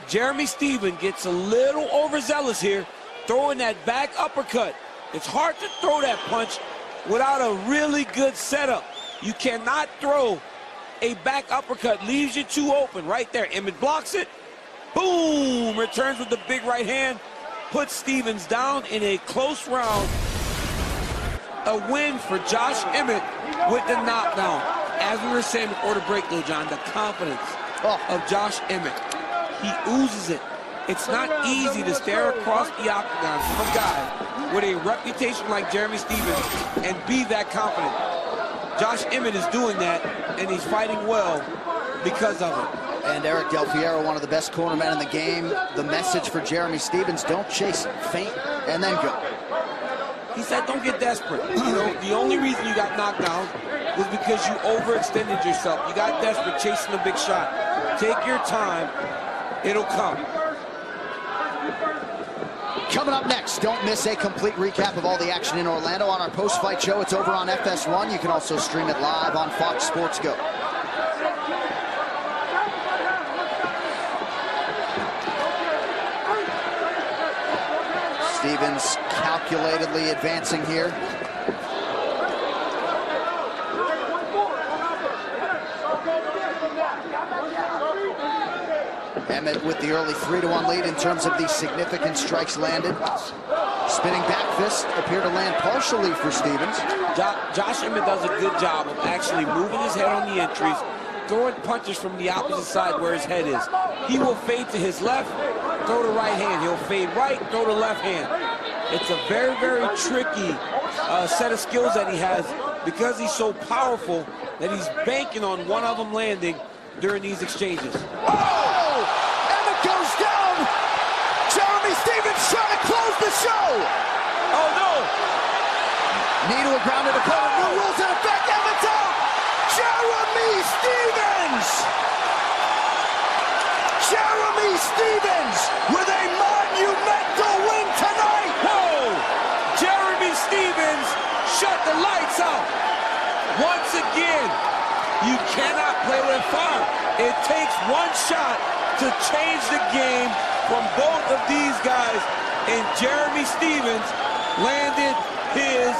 Jeremy Stephens gets a little overzealous here, throwing that back uppercut. It's hard to throw that punch without a really good setup. You cannot throw a back uppercut, leaves you too open. Right there, Emmett blocks it. Boom! Returns with the big right hand, puts Stephens down in a close round. A win for Josh Emmett with the knockdown. As we were saying before the break, though, John, the confidence of Josh Emmett. He oozes it. It's not easy to stare across the octagon from a guy with a reputation like Jeremy Stephens and be that confident. Josh Emmett is doing that, and he's fighting well because of it. And Eric Del Fiero, one of the best cornermen in the game. The message for Jeremy Stephens: don't chase him, feint, and then go. He said, don't get desperate. You know, the only reason you got knocked down was because you overextended yourself. You got desperate chasing a big shot. Take your time. It'll come. Coming up next, don't miss a complete recap of all the action in Orlando on our post-fight show. It's over on FS1. You can also stream it live on Fox Sports Go. Stephens calculatedly advancing here. Emmett with the early 3-1 lead in terms of the significant strikes landed. Spinning back fist appear to land partially for Stephens. Josh Emmett does a good job of actually moving his head on the entries, throwing punches from the opposite side where his head is. He will fade to his left, throw the right hand. He'll fade right, throw the left hand. It's a very, very tricky set of skills that he has because he's so powerful that he's banking on one of them landing during these exchanges. Oh! Emmett goes down! Jeremy Stephens trying to close the show! Oh, no! Knee to a grounded opponent. No rules in effect. Emmett's out! Jeremy Stephens! Jeremy Stephens with a monumental win tonight! Whoa! Jeremy Stephens shut the lights out. Once again, you cannot play with fire. It takes one shot to change the game from both of these guys, and Jeremy Stephens landed his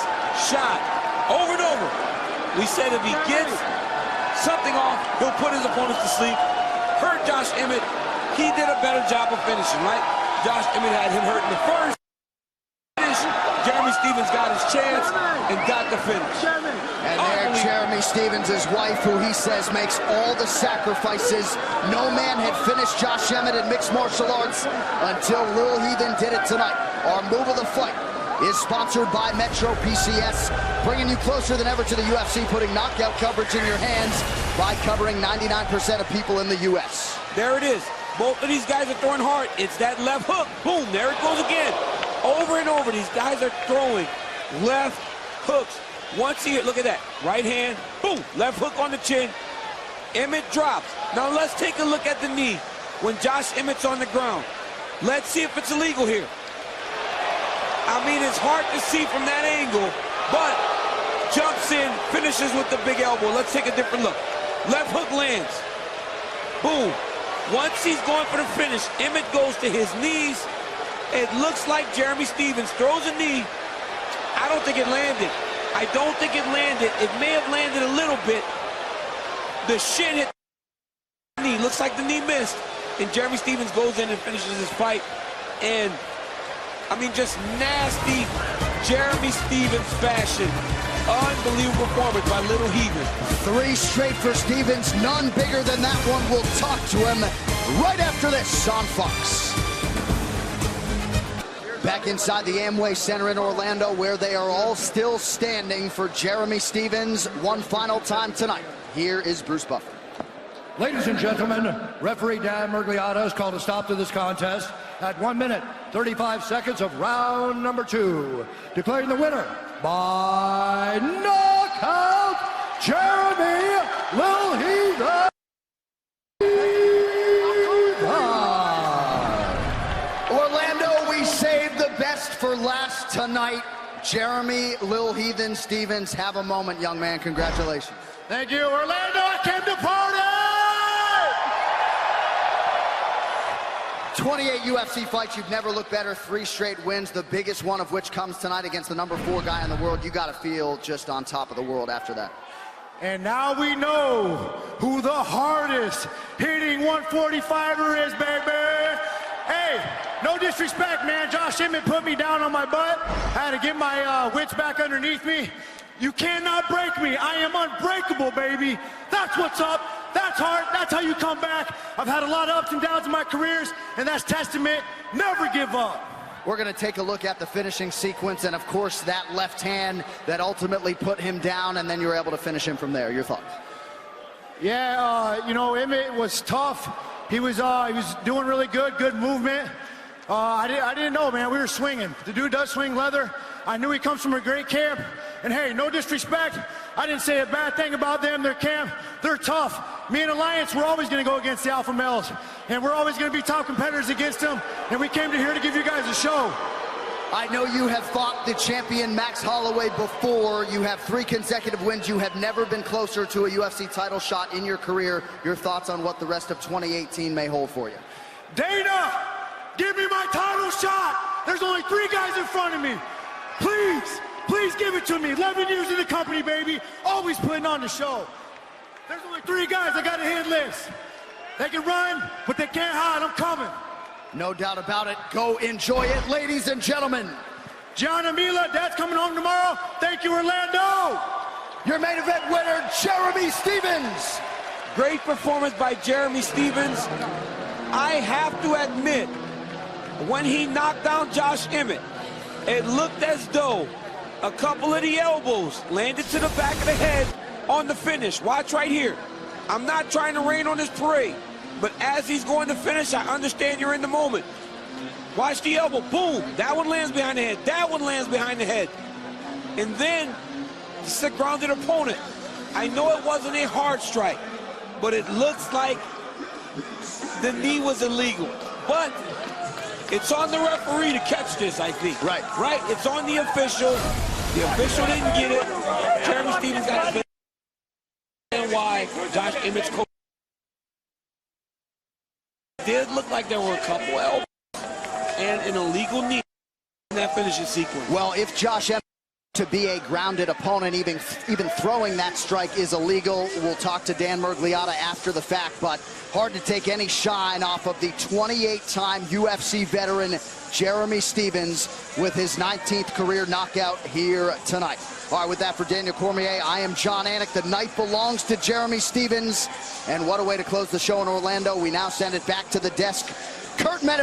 shot over and over. We said if he gets something off, he'll put his opponents to sleep. Hurt Josh Emmett. He did a better job of finishing, right? Josh Emmett had him hurt in the first. Jeremy Stephens got his chance and got the finish. And there, Jeremy Stephens, his wife, who he says makes all the sacrifices. No man had finished Josh Emmett in mixed martial arts until Lil Heathen did it tonight. Our move of the fight is sponsored by Metro PCS, bringing you closer than ever to the UFC, putting knockout coverage in your hands by covering 99% of people in the U.S. There it is. Both of these guys are throwing hard. It's that left hook. Boom, there it goes again. Over and over, these guys are throwing left hooks. Once here, look at that. Right hand, boom, left hook on the chin. Emmett drops. Now let's take a look at the knee when Josh Emmett's on the ground. Let's see if it's illegal here. I mean, it's hard to see from that angle, but jumps in, finishes with the big elbow. Let's take a different look. Left hook lands. Boom. Once he's going for the finish, Emmett goes to his knees. It looks like Jeremy Stephens throws a knee. I don't think it landed. I don't think it landed. It may have landed a little bit. The shin hit the knee. Looks like the knee missed. And Jeremy Stephens goes in and finishes his fight. And, I mean, just nasty Jeremy Stephens fashion. Unbelievable performance by Little Heathen. 3 straight for Stephens. None bigger than that one. We'll talk to him right after this on Fox. Back inside the Amway Center in Orlando, where they are all still standing for Jeremy Stephens one final time tonight. Here is Bruce Buffer. Ladies and gentlemen, referee Dan Mergliata has called a stop to this contest at 1 minute, 35 seconds of round number 2. Declaring the winner by knockout, Jeremy Lil Heathen. Orlando, we saved the best for last tonight. Jeremy Lil Heathen Stephens, have a moment, young man. Congratulations. Thank you, Orlando. I came to party! 28 UFC fights, you've never looked better, 3 straight wins, the biggest one of which comes tonight against the #4 guy in the world. You got to feel just on top of the world after that. And now we know who the hardest hitting 145er is, baby. Hey, no disrespect, man. Josh Emmett put me down on my butt. I had to get my wits back underneath me. You cannot break me. I am unbreakable, baby. That's what's up. That's hard. That's how you come back. I've had a lot of ups and downs in my careers, and that's testament. Never give up. We're going to take a look at the finishing sequence, and of course that left hand that ultimately put him down, and then you were able to finish him from there. Your thoughts? Yeah, you know, Emmett was tough. He was doing really good movement. I didn't know, man. We were swinging. The dude does swing leather. I knew he comes from a great camp. And hey, no disrespect, I didn't say a bad thing about them, their camp. They're tough. Me and Alliance, we're always going to go against the alpha males. And we're always going to be top competitors against them. And we came to here to give you guys a show. I know you have fought the champion Max Holloway before. You have 3 consecutive wins. You have never been closer to a UFC title shot in your career. Your thoughts on what the rest of 2018 may hold for you? Dana, give me my title shot. There's only 3 guys in front of me. Please give it to me. 11 years in the company, baby. Always putting on the show. There's only 3 guys I got a hit list. They can run, but they can't hide. I'm coming. No doubt about it. Go enjoy it, ladies and gentlemen. Gianna Mila, Dad's coming home tomorrow. Thank you, Orlando. Your main event winner, Jeremy Stephens. Great performance by Jeremy Stephens. I have to admit, when he knocked down Josh Emmett, it looked as though a couple of the elbows landed to the back of the head on the finish. Watch right here. I'm not trying to rain on this parade, but as he's going to finish, I understand you're in the moment. Watch the elbow. Boom. That one lands behind the head. That one lands behind the head. And then, this is a grounded opponent. I know it wasn't a hard strike, but it looks like the knee was illegal. But it's on the referee to catch this, I think. Right. Right? It's on the official. The official didn't get it. Jeremy Stephens got it. And why Josh Emmett's coach did look like there were a couple elbows and an illegal knee in that finishing sequence. Well, if Josh Emmett to be a grounded opponent, even throwing that strike is illegal. We'll talk to Dan Mergliotta after the fact, but hard to take any shine off of the 28-time UFC veteran Jeremy Stephens with his 19th career knockout here tonight. All right, with that, for Daniel Cormier, I am John Anik. The night belongs to Jeremy Stephens, and what a way to close the show in Orlando. We now send it back to the desk. Kurt Medeff.